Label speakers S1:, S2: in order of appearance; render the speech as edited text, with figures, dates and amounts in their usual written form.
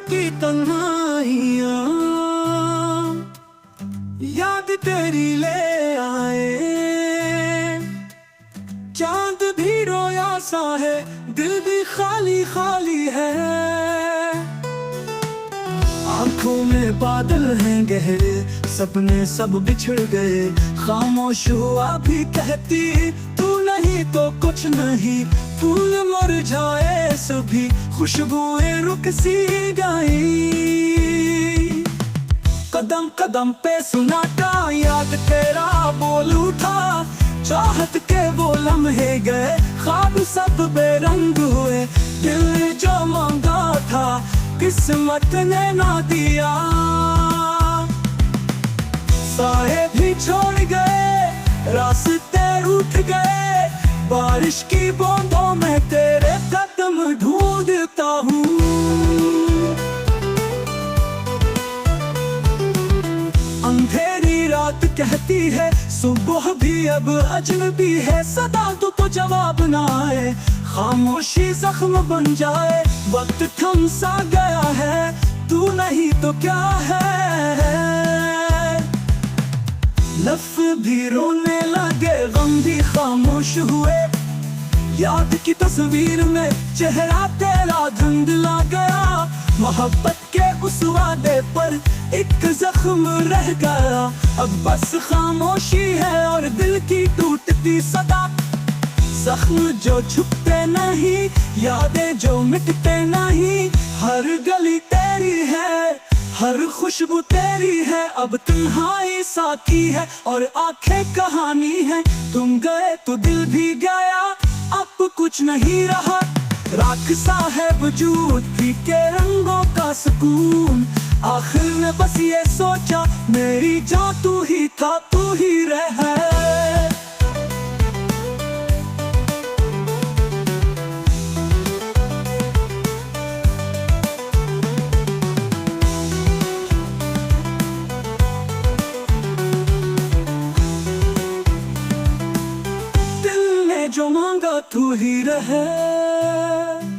S1: की तन्हाइयाँ याद तेरी ले आए। चांद भी रोया सा है, दिल भी खाली खाली है। आंखों में बादल हैं गहरे, सपने सब बिछड़ गए। खामोश हुआ भी कहती तू नहीं तो कुछ नहीं। फूल मुरझाए सभी, खुशबुएं रुक सी गई। कदम कदम पे सुनाता याद तेरा बोल उठा। चाहत के वो लम्हे गए, ख्वाब सब बेरंग हुए। दिल ने जो मांगा था किस्मत ने ना दिया। साए भी छोड़ गए, रास्ते रूठ गए। बारिश की बूंदों में तेरे कदम ढूंढता हूँ। अंधेरी रात कहती है सुबह भी अब अजनबी है। सदा तो जवाब ना आए, खामोशी जख्म बन जाए। वक्त थम सा गया है, तू नहीं तो क्या है। लफ्ज़ भी रोने लगे, गम भी खामोश हुए। याद की तस्वीर में चेहरा तेरा धुंधला गया। मोहब्बत के उस वादे पर एक जख्म रह गया। अब बस खामोशी है और दिल की टूटती सदा। जख्म जो छुपते नहीं, यादें जो मिटते नहीं। हर गली तेरी है, हर खुशबू तेरी है। अब तन्हाई साकी है और आंखें कहानी है। तुम गए तो दिल भी गया, अब कुछ नहीं रहा। राख सा है वजूद भी के रंगों का सुकून। आखिर में बस ये सोचा मेरी जान तू ही था, तू ही रहे। जो मांगा तू ही रहे।